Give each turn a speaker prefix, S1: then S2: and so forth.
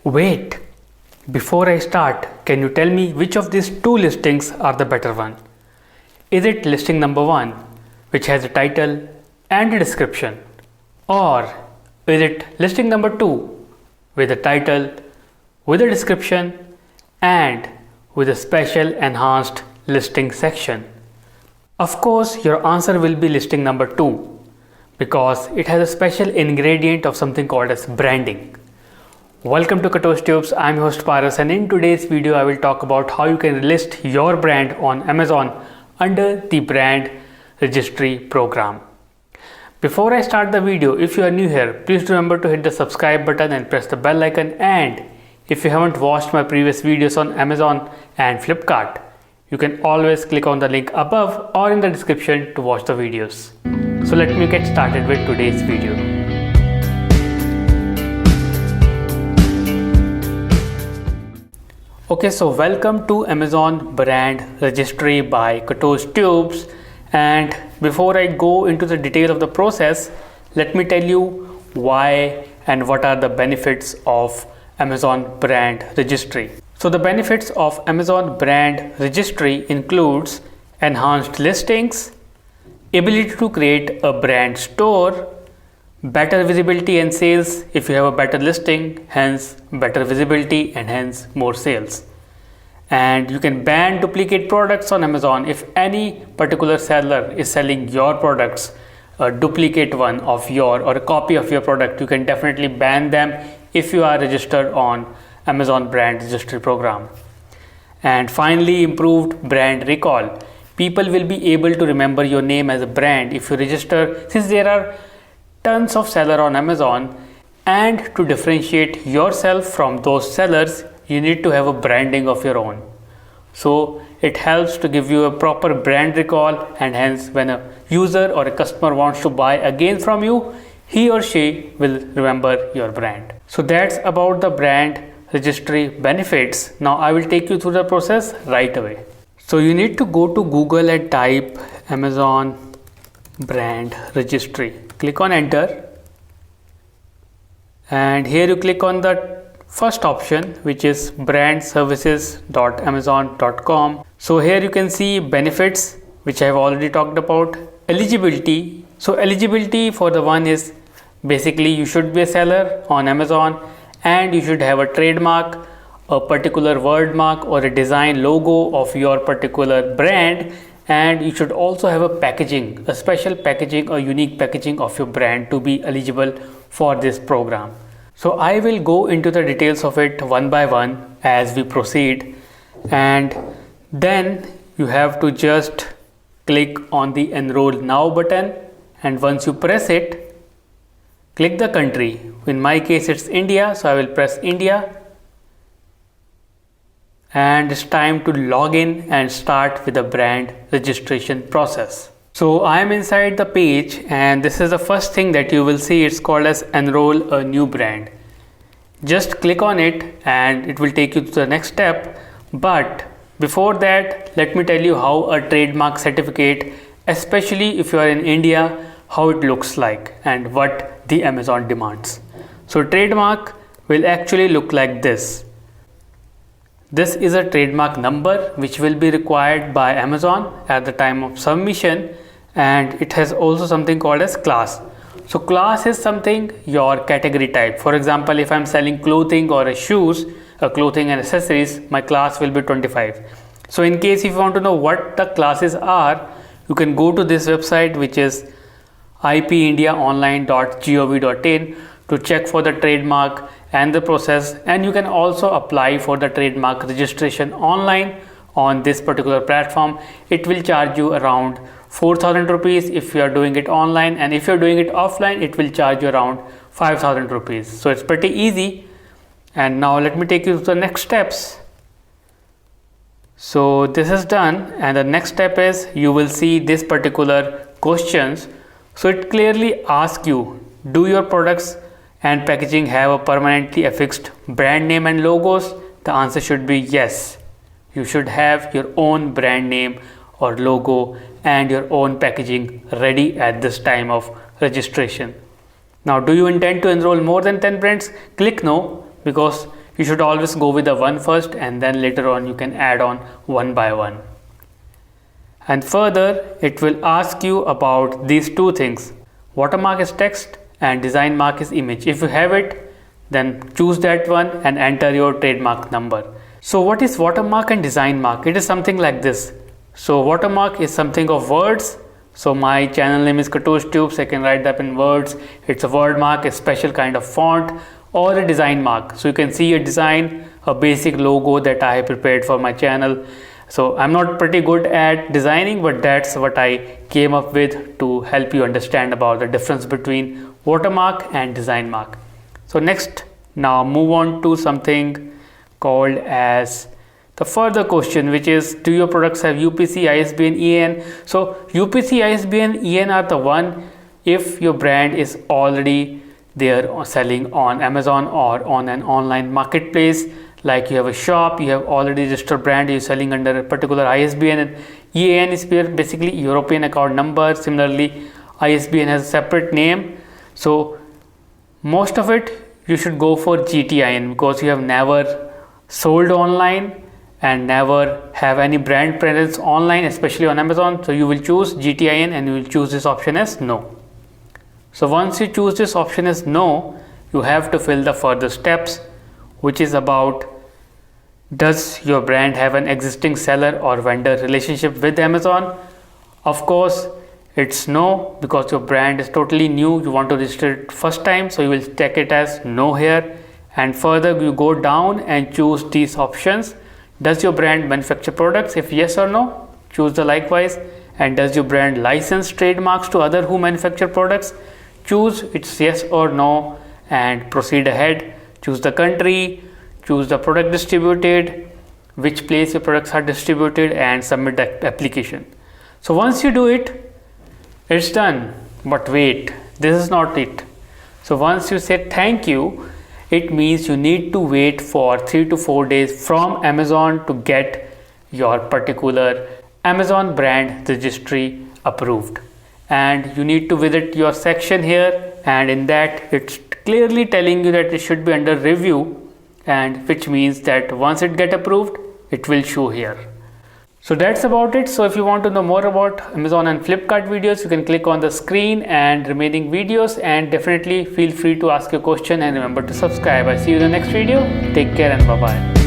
S1: Wait, before I start, can you tell me which of these two listings are the better one? Is it listing number 1, which has a title and a description? Or is it listing number 2 with a title, with a description and with a special enhanced listing section? Of course, your answer will be listing number 2 because it has a special ingredient of something called as branding. Welcome to Katosh Tubes. I'm your host Paras, and in today's video I will talk about how you can list your brand on Amazon under the brand registry program. Before I start the video, if you are new here, please remember to hit the subscribe button and press the bell icon, and if you haven't watched my previous videos on Amazon and Flipkart, you can always click on the link above or in the description to watch the videos. So let me get started with today's video. Okay, so welcome to Amazon Brand Registry by Katosh Tubes, and before I go into the detail of the process, let me tell you why and what are the benefits of Amazon Brand Registry. So the benefits of Amazon Brand Registry includes enhanced listings, ability to create a brand store, better visibility and sales if you have a better listing, hence better visibility and hence more sales. And you can ban duplicate products on Amazon. If any particular seller is selling your products, a duplicate one of your or a copy of your product, you can definitely ban them if you are registered on Amazon Brand Registry program. And finally, improved brand recall. People will be able to remember your name as a brand if you register, since there are tons of sellers on Amazon, and to differentiate yourself from those sellers you need to have a branding of your own. So it helps to give you a proper brand recall, and hence when a user or a customer wants to buy again from you, he or she will remember your brand. So that's about the brand registry benefits. Now I will take you through the process right away. So you need to go to Google and type Amazon Brand Registry. Click on enter, and here you click on the first option, which is brandservices.amazon.com. So here you can see benefits, which I have already talked about. Eligibility. So eligibility for the one is basically you should be a seller on Amazon and you should have a trademark, a particular word mark or a design logo of your particular brand, and you should also have a packaging, a special packaging or unique packaging of your brand to be eligible for this program. So I will go into the details of it one by one as we proceed, and then you have to just click on the enroll now button, and once you press it, click the country. In my case it's India, so I will press India, and it's time to log in and start with the brand registration process. So I am inside the page, and this is the first thing that you will see. It's called as enroll a new brand. Just click on it and it will take you to the next step. But before that, let me tell you how a trademark certificate, especially if you are in India, how it looks like and what the Amazon demands. So trademark will actually look like this. This is a trademark number which will be required by Amazon at the time of submission, and it has also something called as class. So class is something, your category type. For example, if I'm selling clothing or shoes, clothing and accessories, my class will be 25. So in case if you want to know what the classes are, you can go to this website, which is ipindiaonline.gov.in, to check for the trademark and the process, and you can also apply for the trademark registration online on this particular platform. It will charge you around 4,000 rupees if you are doing it online, and if you are doing it offline, it will charge you around 5,000 rupees. So it's pretty easy. And now let me take you to the next steps. So this is done, and the next step is you will see this particular questions. So it clearly asks you, do your products and packaging have a permanently affixed brand name and logos? The answer should be yes. You should have your own brand name or logo and your own packaging ready at this time of registration. Now, do you intend to enroll more than 10 brands? Click no, because you should always go with the one first, and then later on you can add on one by one. And further, it will ask you about these two things. Watermark is text and design mark is image. If you have it, then choose that one and enter your trademark number. So what is watermark and design mark? It is something like this. So watermark is something of words. So my channel name is Katosh Tubes. I can write that in words. It's a word mark, a special kind of font, or a design mark. So you can see a design, a basic logo that I have prepared for my channel. So I'm not pretty good at designing, but that's what I came up with to help you understand about the difference between watermark and design mark. So next, now move on to something called as the further question, which is, do your products have UPC, ISBN, EAN? So UPC, ISBN, EAN are the one if your brand is already there selling on Amazon or on an online marketplace. Like you have a shop, you have already registered brand, you're selling under a particular ISBN, and EAN is basically European account number. Similarly, ISBN has a separate name. So most of it you should go for GTIN because you have never sold online and never have any brand presence online, especially on Amazon. So you will choose GTIN and you will choose this option as no. So once you choose this option as no, you have to fill the further steps, which is about, does your brand have an existing seller or vendor relationship with Amazon? Of course, it's no, because your brand is totally new. You want to register it first time, so you will take it as no here. And further, you go down and choose these options. Does your brand manufacture products? If yes or no, choose the likewise. And does your brand license trademarks to other who manufacture products? Choose it's yes or no and proceed ahead. Choose the country, choose the product distributed, which place your products are distributed, and submit the application. So once you do it, it's done. But wait, this is not it. So once you say thank you, it means you need to wait for 3 to 4 days from Amazon to get your particular Amazon brand registry approved. And you need to visit your section here, and in that it's clearly telling you that it should be under review, and which means that once it get approved, it will show here. So that's about it. So if you want to know more about Amazon and Flipkart videos, you can click on the screen and remaining videos, and definitely feel free to ask a question, and remember to subscribe. I see you in the next video. Take care and bye bye.